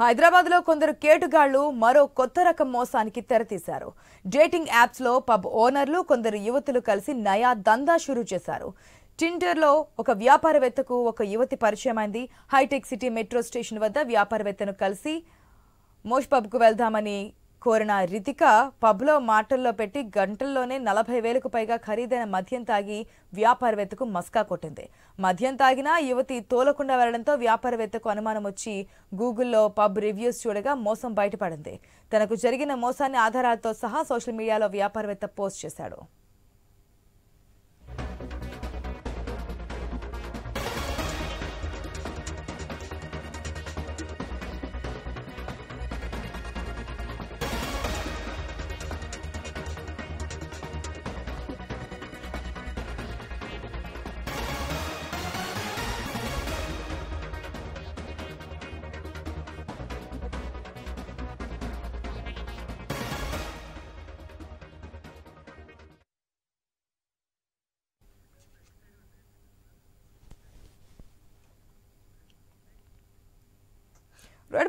హైదరాబాద్ లో కొందరు కేటుగాళ్లు మరో కొత్త రకం మోసానికి తెరతీశారు. డేటింగ్ యాప్స్ లో పబ్ ఓనర్లు కొందరు యువతులు కలిసి నయా దందా షురూ చేశారు. టిండర్ లో ఒక వ్యాపారవేత్తకు ఒక యువతి పరిచయమైంది. హైటెక్ సిటీ మెట్రో స్టేషన్ వద్ద వ్యాపారవేత్తను కలిసి మోష్ పబ్ కు వెళ్దామని కోరిన రితిక పబ్లో మాటల్లో పెట్టి గంటల్లోనే 40,000కు పైగా ఖరీదైన మద్యం తాగి వ్యాపారవేత్తకు మస్కా కొట్టింది. మద్యం తాగినా యువతి తోలకుండా వెళ్లడంతో వ్యాపారవేత్తకు అనుమానం వచ్చి గూగుల్లో పబ్ రివ్యూస్ చూడగా మోసం బయటపడింది. తనకు జరిగిన మోసాన్ని ఆధారాలతో సహా సోషల్ మీడియాలో వ్యాపారవేత్త పోస్ట్ చేశాడు.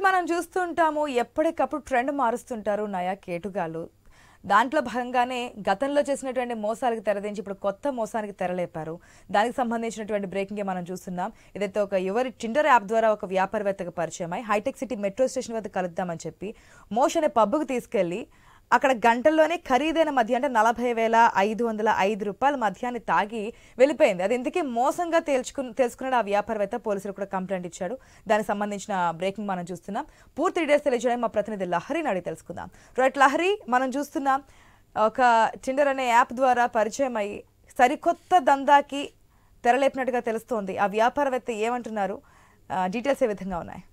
మనం చూస్తుంటాము, ఎప్పటికప్పుడు ట్రెండ్ మారుస్తుంటారు నయా కేటుగాళ్ళు. దాంట్లో భాగంగానే గతంలో చేసినటువంటి మోసాలకు తెరదించి ఇప్పుడు కొత్త మోసానికి తెరలేపారు. దానికి సంబంధించినటువంటి బ్రేకింగ్ మనం చూస్తున్నాం. ఇదైతే ఒక యువరి టిండర్ యాప్ ద్వారా ఒక వ్యాపారవేత్తకు పరిచయమై హైటెక్ సిటీ మెట్రో స్టేషన్ వద్ద కలుద్దామని చెప్పి మోష్ అనే పబ్కు తీసుకెళ్లి అక్కడ గంటల్లోనే ఖరీదైన మద్యం అంటే 40,505 రూపాయల మద్యాన్ని తాగి వెళ్ళిపోయింది. అది ఇంతకీ మోసంగా తెలుసుకున్నాడు ఆ వ్యాపారవేత్త. పోలీసులు కూడా కంప్లైంట్ ఇచ్చాడు. దానికి సంబంధించిన బ్రేకింగ్ మనం చూస్తున్నాం. పూర్తి డీటెయిల్స్ తెలియజేయడానికి మా ప్రతినిధి లహరిని అడిగి తెలుసుకుందాం. రైట్ లహరి, మనం చూస్తున్నాం ఒక టిండర్ అనే యాప్ ద్వారా పరిచయం అయ్యి సరికొత్త దందాకి తెరలేపినట్టుగా తెలుస్తోంది. ఆ వ్యాపారవేత్త ఏమంటున్నారు, డీటెయిల్స్ ఏ విధంగా ఉన్నాయి?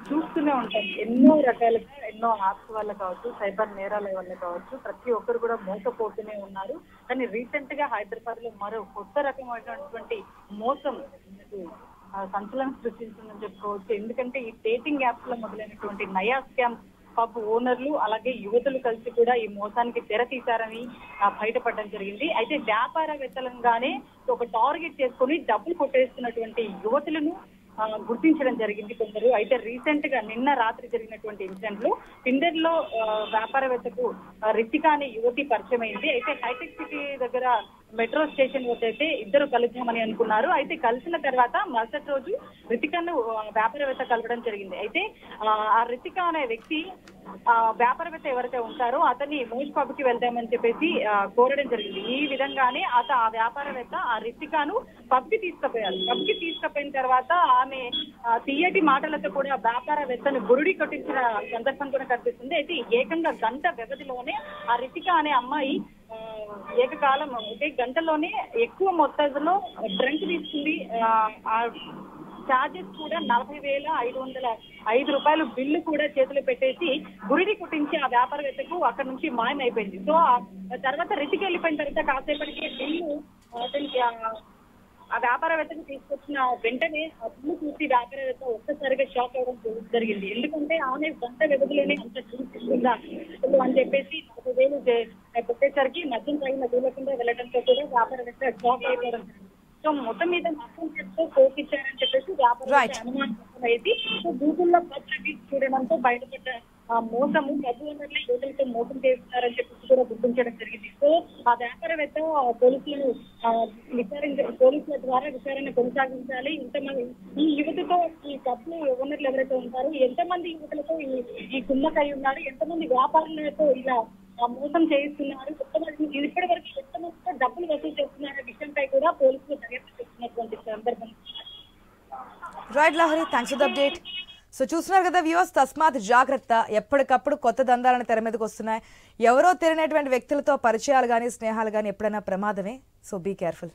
చూస్తూనే ఉంటాం, ఎన్నో రకాలుగా ఎన్నో యాప్స్ వల్ల కావచ్చు, సైబర్ నేరాల వల్ల కావచ్చు, ప్రతి ఒక్కరు కూడా మోసపోతూనే ఉన్నారు. కానీ రీసెంట్ గా హైదరాబాద్ లో మరో కొత్త రకమైనటువంటి మోసం సంచలనం సృష్టించిందని చెప్పుకోవచ్చు. ఎందుకంటే ఈ డేటింగ్ యాప్స్ లో మొదలైనటువంటి నయా స్కామ్ పబ్ ఓనర్లు అలాగే యువతులు కలిసి కూడా ఈ మోసానికి తెర తీశారని బయటపడడం జరిగింది. అయితే వ్యాపారవేత్తలంగానే ఒక టార్గెట్ చేసుకుని డబ్బులు కొట్టేస్తున్నటువంటి యువతులను గుర్తించడం జరిగింది కొందరు. అయితే రీసెంట్ గా నిన్న రాత్రి జరిగినటువంటి ఇన్సిడెంట్ లో టిండర్ లో వ్యాపారవేత్తకు రితిక అనే యువతి పరిచయం అయింది. అయితే హైటెక్ సిటీ దగ్గర మెట్రో స్టేషన్ వద్ద అయితే ఇద్దరు కలుద్దామని అనుకున్నారు. అయితే కలిసిన తర్వాత మరుసటి రోజు రితికను వ్యాపారవేత్త కలవడం జరిగింది. అయితే ఆ రితిక అనే వ్యక్తి వ్యాపారవేత్త ఎవరైతే ఉంటారో అతన్ని మోష్ పబ్ కి వెళ్దామని చెప్పేసి కోరడం జరిగింది. ఈ విధంగానే ఆ వ్యాపారవేత్త ఆ రితికను పబ్ కి తీసుకుపోయారు. పబ్ కి తీసుకుపోయిన తర్వాత ఆమె తీయటి మాటలతో కూడా వ్యాపారవేత్తను బురుడి కొట్టించిన సందర్భం కూడా కనిపిస్తుంది. అయితే ఏకంగా గంట వ్యవధిలోనే ఆ రితిక అనే అమ్మాయి ఏకకాలం ఒకే గంటలోనే ఎక్కువ మొత్తంలో డ్రింక్ తీసుకుంది. చార్జెస్ కూడా 40,505 రూపాయలు బిల్లు కూడా చేతులు పెట్టేసి గురిడి కుట్టించి ఆ వ్యాపారవేత్తకు అక్కడ నుంచి మాయమైపోయింది. సో తర్వాత రితికి వెళ్ళిపోయిన తర్వాత కాసేపటికి బిల్లు అతనికి ఆ వ్యాపారవేత్తకు తీసుకొచ్చిన వెంటనే ఆ బిల్లు చూసి వ్యాపారవేత్త ఒక్కసారిగా షాక్ అవ్వడం జరిగింది. ఎందుకంటే ఆమె గంట వ్యవధిలోనే అంత చూపిస్తుందా అని చెప్పేసి 40,000 పెట్టేసరికి మద్యం తగిన దూరకుండా వెళ్లడంతో కూడా వ్యాపారవేత్త షాక్ అయిపోవడం జరిగింది. సో మొత్తం మీద మద్యం చేస్తూ కోపిచ్చారని చెప్పేసి వ్యాపారవేత్త అనుమానం అయింది. సో గూగుల్లో పబ్ రివ్యూస్ చూడడంతో బయటపడ్డ మోసము పబ్ ఓనర్లు యువతులతో మోసం చేస్తున్నారని చెప్పేసి కూడా గుర్తించడం జరిగింది. సో ఆ వ్యాపారవేత్త పోలీసుల ద్వారా విచారణ కొనసాగించాలి. ఇంతమంది ఈ యువతతో ఈ పబ్ ఓనర్లు ఎవరైతే ఉంటారో ఎంతమంది యువతులతో ఈ కుమ్మకై ఉన్నారు, ఎంతమంది వ్యాపారులతో ఇలా మోసం చేయిస్తున్నారు, ఇప్పటి వరకు ఎంతమందితో డబ్బులు వసూలు చేస్తున్నారనే విషయంపై కూడా పోలీసులు దర్యాప్తు చేస్తున్నటువంటి సందర్భం. Right Lahari, thanks for the update. So చూస్తున్నారు కదా వ్యూవర్స్, తస్మాత్ జాగ్రత్త. ఎప్పటికప్పుడు కొత్త దందాలను తెర మీదకి వస్తున్నాయి. ఎవరో తెలియనటువంటి వ్యక్తులతో పరిచయాలు కానీ స్నేహాలు కానీ ఎప్పుడైనా ప్రమాదమే. So be careful.